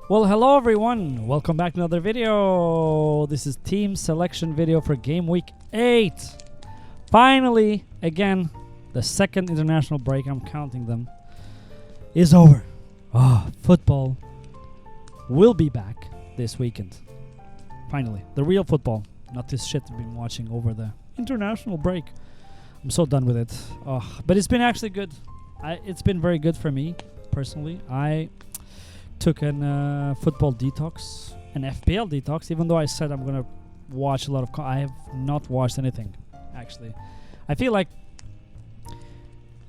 Well, hello everyone. Welcome back to another video. This is team selection video for game week 8. Finally, again, the second international break, I'm counting them, is over. Football will be back this weekend. Finally, the real football, not this shit we've been watching over the international break. I'm so done with it. But it's been actually good. It's been very good for me personally. I took an football detox, an FPL detox, even though I said I'm going to watch a lot of... I have not watched anything, actually. I feel like,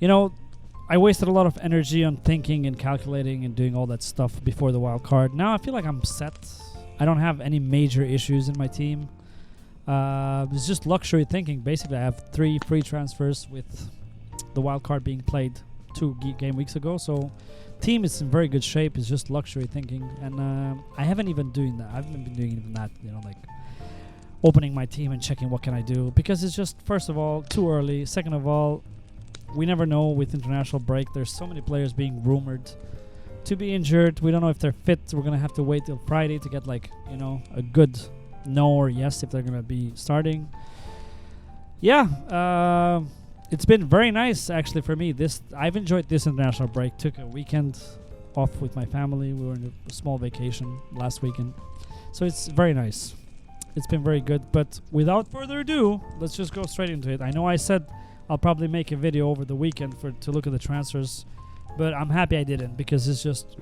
I wasted a lot of energy on thinking and calculating and doing all that stuff before the wild card. Now I feel like I'm set. I don't have any major issues in my team. It's just luxury thinking. Basically, I have 3 free transfers with the wild card being played 2 game weeks ago, so... Team is in very good shape. It's just luxury thinking, and I haven't even doing that. I haven't been doing even that. Like opening my team and checking what can I do, because it's just, first of all, too early. Second of all, we never know with international break. There's so many players being rumored to be injured. We don't know if they're fit. We're gonna have to wait till Friday to get a good no or yes if they're gonna be starting. Yeah. It's been very nice, actually, for me. I've enjoyed this international break. Took a weekend off with my family. We were in a small vacation last weekend. So it's very nice. It's been very good. But without further ado, let's just go straight into it. I know I said I'll probably make a video over the weekend to look at the transfers. But I'm happy I didn't, because it's just...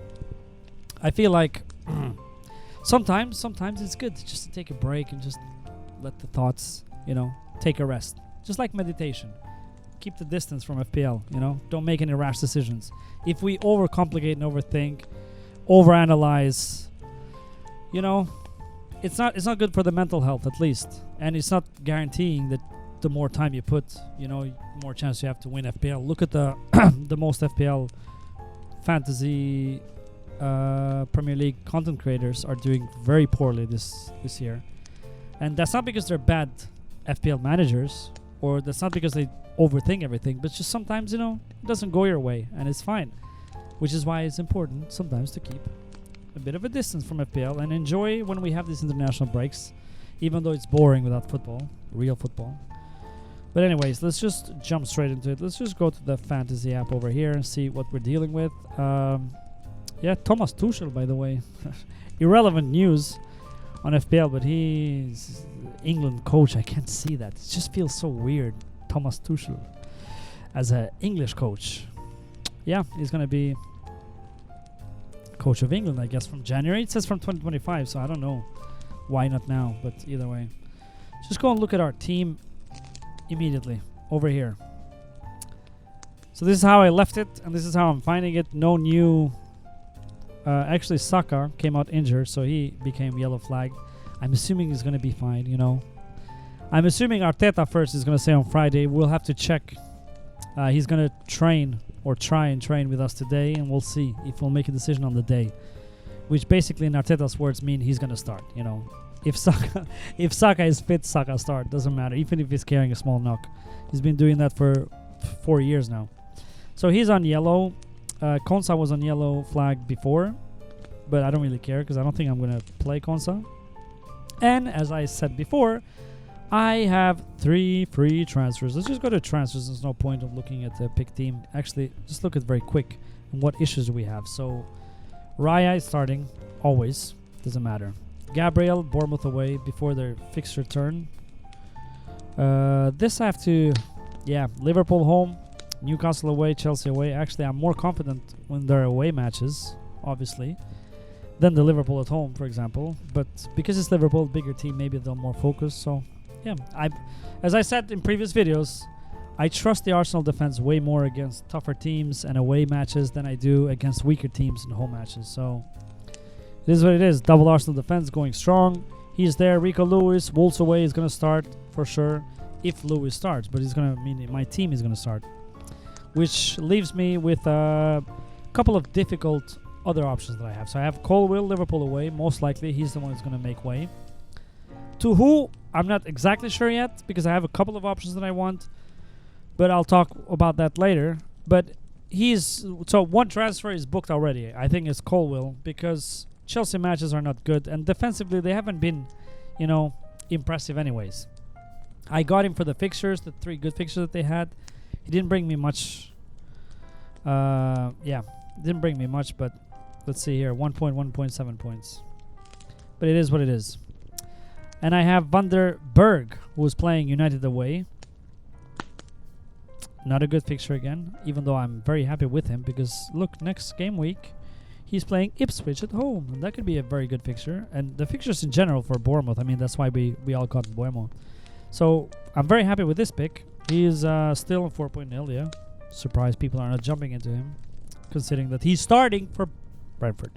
I feel like sometimes it's good just to take a break and just let the thoughts, take a rest. Just like meditation. Keep the distance from FPL, Don't make any rash decisions. If we overcomplicate and overthink, overanalyze, it's not good for the mental health, at least. And it's not guaranteeing that the more time you put, more chance you have to win FPL. Look at the the most FPL fantasy Premier League content creators are doing very poorly this year. And that's not because they're bad FPL managers, or that's not because they overthink everything, but just sometimes, it doesn't go your way, and it's fine. Which is why it's important sometimes to keep a bit of a distance from FPL and enjoy when we have these international breaks, even though it's boring without football, real football. But anyways, let's just jump straight into it. Let's just go to the fantasy app over here and see what we're dealing with. Thomas Tuchel, by the way. Irrelevant news on FPL, but he's England coach. I can't see that. It just feels so weird. Thomas Tuchel as an English coach. Yeah, he's going to be coach of England, I guess, from January. It says from 2025, so I don't know why not now, but either way. Just go and look at our team immediately over here. So this is how I left it, and this is how I'm finding it. No new... actually, Saka came out injured, so he became yellow flag. I'm assuming he's going to be fine, I'm assuming Arteta first is going to say on Friday. We'll have to check. He's going to train or try and train with us today, and we'll see if we'll make a decision on the day. Which basically, in Arteta's words, mean he's going to start. If Saka is fit, Saka start. Doesn't matter, even if he's carrying a small knock. He's been doing that for 4 years now. So he's on yellow. Konsa was on yellow flag before, but I don't really care because I don't think I'm going to play Konsa. And as I said before, I have 3 free transfers. Let's just go to transfers. There's no point of looking at the pick team. Actually, just look at very quick and what issues we have. So, Raya is starting, always. Doesn't matter. Gabriel, Bournemouth away before their fixture turn. This I have to... Yeah, Liverpool home, Newcastle away, Chelsea away. Actually, I'm more confident when they're away matches, obviously, than the Liverpool at home, for example. But because it's Liverpool, bigger team, maybe they're more focused. So, yeah, as I said in previous videos, I trust the Arsenal defense way more against tougher teams and away matches than I do against weaker teams in home matches. So, it is what it is. Double Arsenal defense going strong. He's there. Rico Lewis, Wolves away, is going to start for sure if Lewis starts. But he's going to mean my team is going to start. Which leaves me with a couple of difficult other options that I have. So I have Colwill, Liverpool away. Most likely he's the one who's going to make way. To who, I'm not exactly sure yet, because I have a couple of options that I want. But I'll talk about that later. But so one transfer is booked already. I think it's Colwill, because Chelsea matches are not good, and defensively they haven't been, you know, impressive anyways. I got him for the fixtures, the 3 good fixtures that they had. He didn't bring me much. Didn't bring me much, but let's see here, 1.7 points. But it is what it is. And I have Van der Berg, who is playing United away. Not a good fixture again, even though I'm very happy with him because look, next game week he's playing Ipswich at home, and that could be a very good fixture. And the fixtures in general for Bournemouth, I mean, that's why we all got Bournemouth. So I'm very happy with this pick. He is still on 4.0, yeah. Surprised people are not jumping into him, considering that he's starting for Brentford.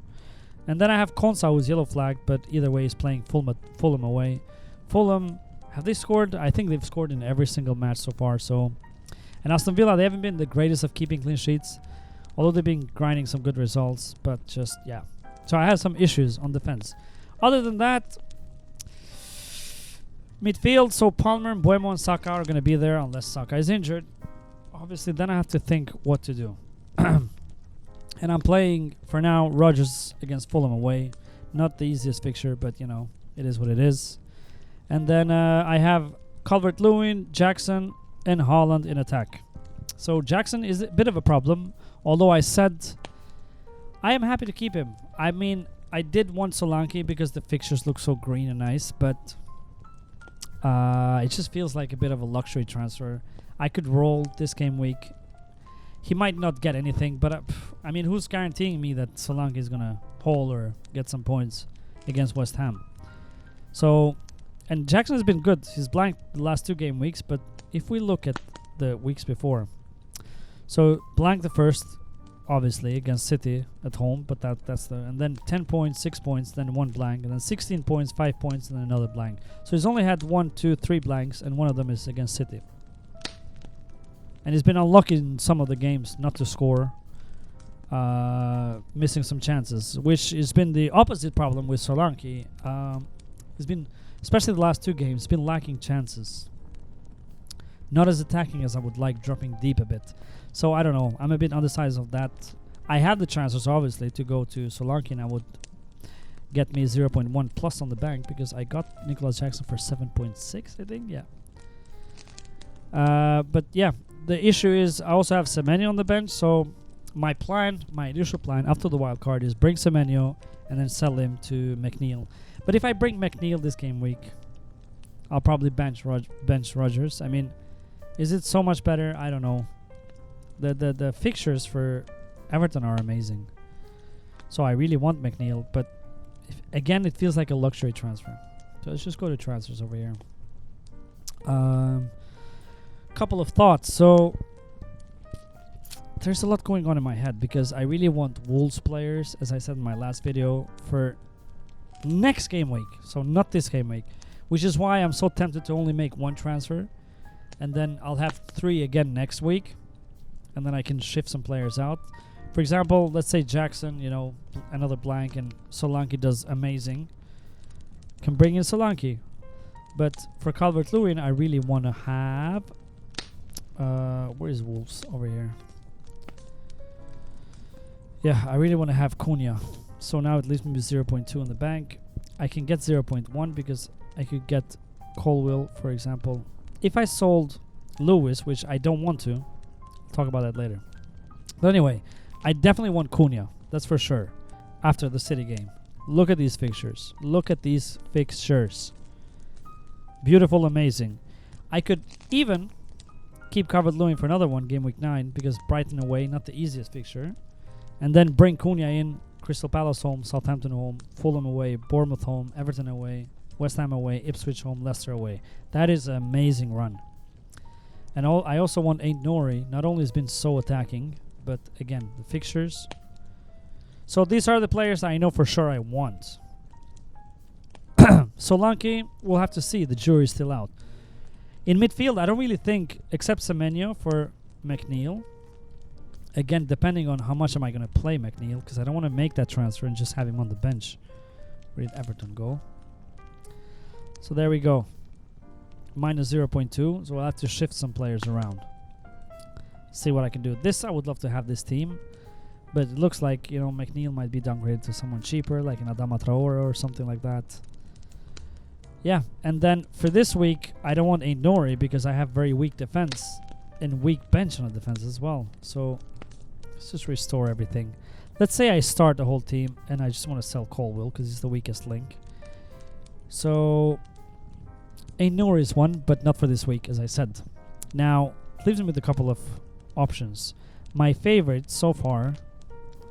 And then I have Konsa, who's yellow flagged, but either way he's playing Fulham away. Fulham, have they scored? I think they've scored in every single match so far. So, and Aston Villa, they haven't been the greatest of keeping clean sheets, although they've been grinding some good results. But just, yeah. So I had some issues on defense. Other than that, midfield, so Palmer, Mbeumo, and Saka are going to be there unless Saka is injured. Obviously, then I have to think what to do. And I'm playing, for now, Rodgers against Fulham away. Not the easiest fixture, but, you know, it is what it is. And then I have Calvert-Lewin, Jackson, and Haaland in attack. So Jackson is a bit of a problem, although I said I am happy to keep him. I mean, I did want Solanke because the fixtures look so green and nice, but it just feels like a bit of a luxury transfer. I could roll this game week. He might not get anything, but I mean, who's guaranteeing me that Solanke is going to haul or get some points against West Ham? So, and Jackson has been good. He's blanked the last 2 game weeks, but if we look at the weeks before, so blank the first, obviously, against City at home, but that's the, and then 10 points, 6 points, then 1 blank, and then 16 points, 5 points, and then another blank. So he's only had 1, 2, 3 blanks, and one of them is against City. And he's been unlucky in some of the games not to score, missing some chances, which has been the opposite problem with Solanke. He's been, especially the last 2 games, been lacking chances. Not as attacking as I would like, dropping deep a bit. So I don't know. I'm a bit undecided of that. I had the chances, obviously, to go to Solanke, and I would get me 0.1 plus on the bank because I got Nicholas Jackson for 7.6, I think. Yeah. But yeah. The issue is I also have Semenyo on the bench, so my initial plan after the wild card is bring Semenyo and then sell him to McNeil. But if I bring McNeil this game week, I'll probably bench Rodgers. I mean, is it so much better? I don't know. The fixtures for Everton are amazing, so I really want McNeil. But again, it feels like a luxury transfer. So let's just go to transfers over here. Couple of thoughts. So there's a lot going on in my head because I really want Wolves players, as I said in my last video, for next game week, so not this game week, which is why I'm so tempted to only make 1 transfer, and then I'll have 3 again next week, and then I can shift some players out. For example, let's say Jackson, you know, another blank, and Solanke does amazing, can bring in Solanke. But for Calvert-Lewin, I really want to have where is Wolves? Over here. Yeah, I really want to have Cunha. So now it leaves me with 0.2 in the bank. I can get 0.1 because I could get Colwill, for example. If I sold Lewis, which I don't want to, I'll talk about that later. But anyway, I definitely want Cunha. That's for sure. After the City game. Look at these fixtures. Look at these fixtures. Beautiful, amazing. I could even keep Calvert-Lewin for another one, game week 9, because Brighton away, not the easiest fixture. And then bring Cunha in, Crystal Palace home, Southampton home, Fulham away, Bournemouth home, Everton away, West Ham away, Ipswich home, Leicester away. That is an amazing run. And I also want Ain't Nori. Not only has been so attacking, but again, the fixtures. So these are the players I know for sure I want. Solanke, we'll have to see. The jury's still out. In midfield, I don't really think, except Semenyo for McNeil. Again, depending on how much am I going to play McNeil, because I don't want to make that transfer and just have him on the bench. Where did Everton go? So there we go. Minus 0.2. So I'll have to shift some players around. See what I can do. This, I would love to have this team. But it looks like, you know, McNeil might be downgraded to someone cheaper, like an Adama Traore or something like that. Yeah, and then for this week, I don't want a Nori because I have very weak defense and weak bench on the defense as well. So let's just restore everything. Let's say I start the whole team and I just want to sell Colwill because he's the weakest link. So a Nori is one, but not for this week, as I said. Now, it leaves me with a couple of options. My favorite so far,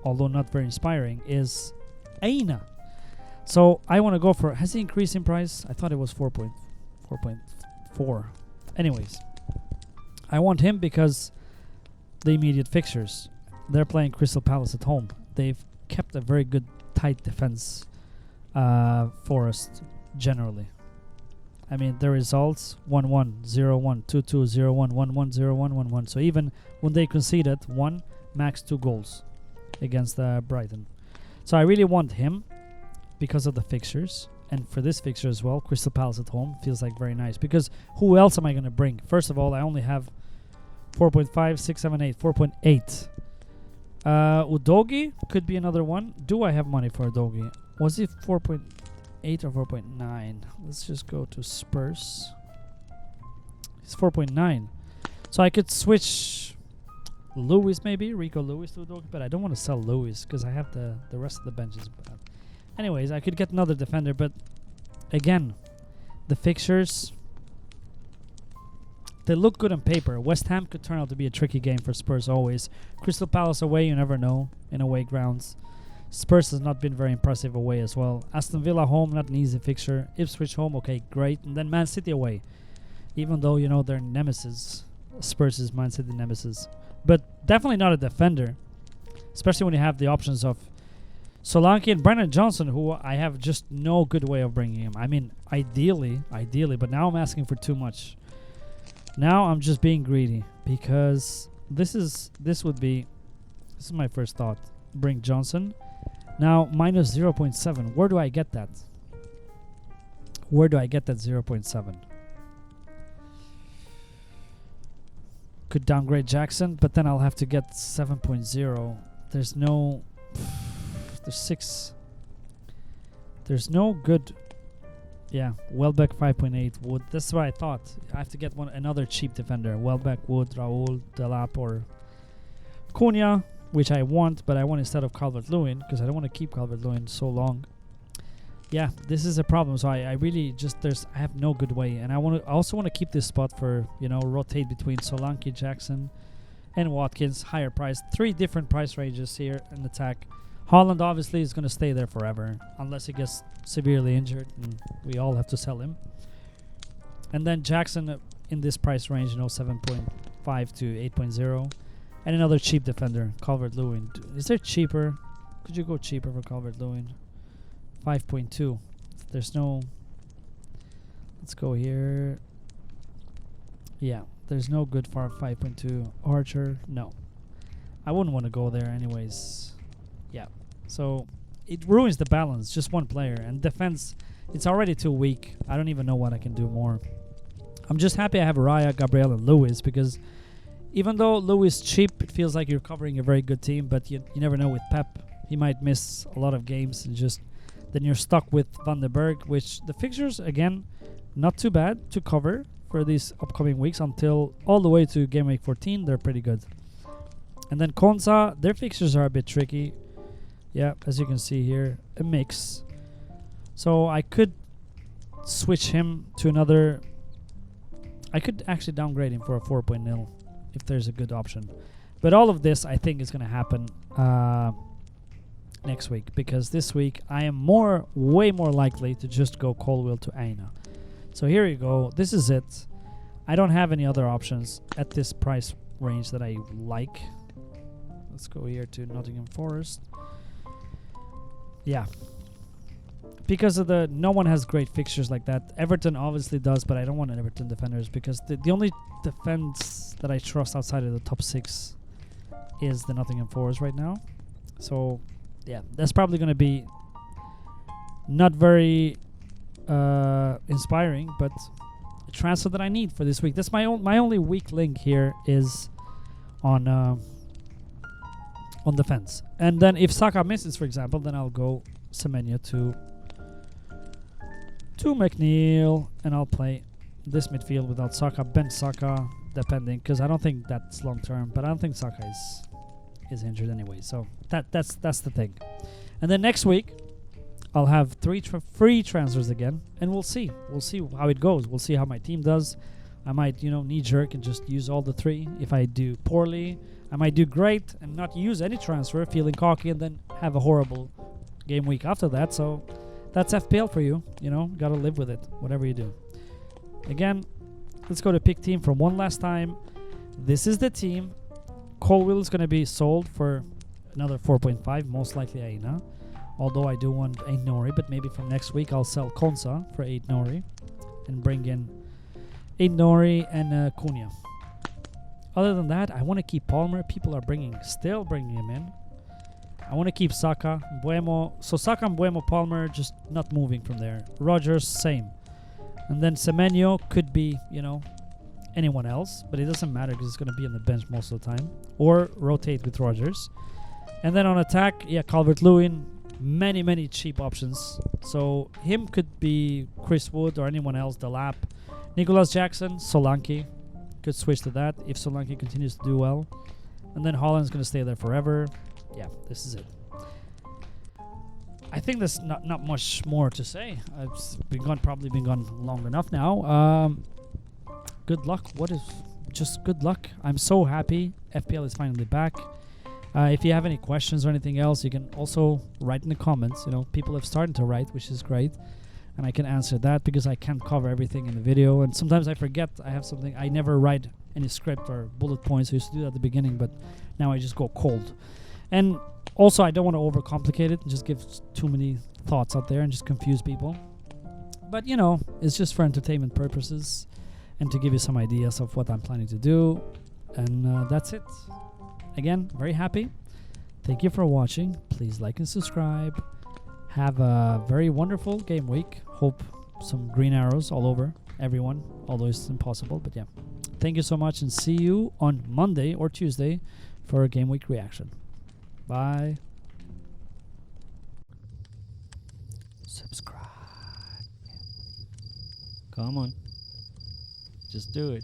although not very inspiring, is Aina. So I want to go for... Has he increased in price? I thought it was 4.4. Anyways, I want him because the immediate fixtures. They're playing Crystal Palace at home. They've kept a very good, tight defense for us generally. I mean, the results 1-1, 0-1, 2-2, 0-1, 1-1, 0-1, 1-1. So even when they conceded one, max 2 goals against Brighton. So I really want him because of the fixtures. And for this fixture as well, Crystal Palace at home feels like very nice. Because who else am I going to bring? First of all, I only have 4.5, 6, 7, 8, 4.8. Udogi could be another one. Do I have money for Udogi? Was it 4.8 or 4.9? Let's just go to Spurs. It's 4.9. So I could switch Lewis maybe, Rico Lewis to Udogi, but I don't want to sell Lewis because I have the rest of the benches. Anyways, I could get another defender, but again, the fixtures, they look good on paper. West Ham could turn out to be a tricky game for Spurs always. Crystal Palace away, you never know, in away grounds. Spurs has not been very impressive away as well. Aston Villa home, not an easy fixture. Ipswich home, okay, great. And then Man City away. Even though, you know, they're nemesis. Spurs is Man City nemesis. But definitely not a defender. Especially when you have the options of Solanke and Brennan Johnson, who I have just no good way of bringing him. I mean, ideally, but now I'm asking for too much. Now I'm just being greedy because this is my first thought. Bring Johnson. Now minus 0.7. Where do I get that? Where do I get that 0.7? Could downgrade Jackson, but then I'll have to get 7.0. There's no... There's 6. There's no good... Yeah, Welbeck 5.8. Wood. That's what I thought. I have to get another cheap defender. Welbeck, Wood, Raul, Delap, or Cunha, which I want, but I want instead of Calvert-Lewin because I don't want to keep Calvert-Lewin so long. Yeah, this is a problem. So I really just I have no good way, and I also want to keep this spot for, you know, rotate between Solanke, Jackson, and Watkins. Higher price, 3 different price ranges here in attack. Haaland obviously is going to stay there forever unless he gets severely injured, and we all have to sell him. And then Jackson in this price range, you know, 7.5 to 8.0. And another cheap defender, Calvert-Lewin. Is there cheaper? Could you go cheaper for Calvert-Lewin? 5.2. There's no... Let's go here. Yeah, there's no good for 5.2. Archer, no. I wouldn't want to go there anyways. Yeah, so it ruins the balance. Just one player. And defense, it's already too weak. I don't even know what I can do more. I'm just happy I have Raya, Gabriel, and Lewis because... Even though Lewis cheap, it feels like you're covering a very good team, but you never know with Pep. He might miss a lot of games and just then you're stuck with Van den Berg, which the fixtures, again, not too bad to cover for these upcoming weeks until all the way to Game Week 14. They're pretty good. And then Konsa, their fixtures are a bit tricky. Yeah, as you can see here, a mix. So I could switch him to another... I could actually downgrade him for a 4.0. If there's a good option. But all of this I think is going to happen next week, because this week I am way more likely to just go Colwill to Aina. So here you go. This is it. I don't have any other options at this price range that I like. Let's go here to Nottingham Forest. Yeah. Because of no one has great fixtures like that. Everton obviously does, but I don't want Everton defenders because the only defense that I trust outside of the top 6 is the Nottingham Forest right now. So, yeah, that's probably going to be not very inspiring, but a transfer that I need for this week. That's my only weak link here is on on defense. And then if Saka misses, for example, then I'll go Semenyo to McNeil, and I'll play this midfield without Saka, bench Saka, depending, because I don't think that's long term, but I don't think Saka is injured anyway. So that's the thing. And then next week I'll have 3 free transfers again, and we'll see how it goes. We'll see how my team does. I might, knee jerk and just use all the 3. If I do poorly, I might do great and not use any transfer, feeling cocky, and then have a horrible game week after that. So that's FPL for you. Gotta live with it, whatever you do. Again, let's go to pick team from one last time. This is the team. Colwill is going to be sold for another 4.5, most likely Aina. Although I do want 8 Nori, but maybe from next week I'll sell Konsa for 8 Nori and bring in 8 Nori and Cunha. Other than that, I want to keep Palmer. People are still bringing him in. I want to keep Saka, Buemo. So Saka and Buemo, Palmer, just not moving from there. Rogers, same. And then Semenyo could be, anyone else, but it doesn't matter because it's going to be on the bench most of the time. Or rotate with Rogers. And then on attack, Calvert-Lewin, many cheap options. So him could be Chris Wood or anyone else, Delap. Nicholas Jackson, Solanke. Could switch to that if Solanke continues to do well. And then Holland's going to stay there forever. Yeah, this is it. I think there's not much more to say. It's probably been gone long enough now. Good luck. Just good luck. I'm so happy FPL is finally back. If you have any questions or anything else, you can also write in the comments. People have started to write, which is great. And I can answer that because I can't cover everything in the video. And sometimes I forget I have something. I never write any script or bullet points. I used to do that at the beginning, but now I just go cold. And also, I don't want to overcomplicate it and just give too many thoughts out there and just confuse people. But, it's just for entertainment purposes and to give you some ideas of what I'm planning to do. And that's it. Again, very happy. Thank you for watching. Please like and subscribe. Have a very wonderful game week. Hope some green arrows all over everyone, although it's impossible. But yeah, thank you so much, and see you on Monday or Tuesday for a game week reaction. Bye. Subscribe. Come on. Just do it.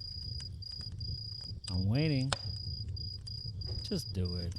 I'm waiting. Just do it.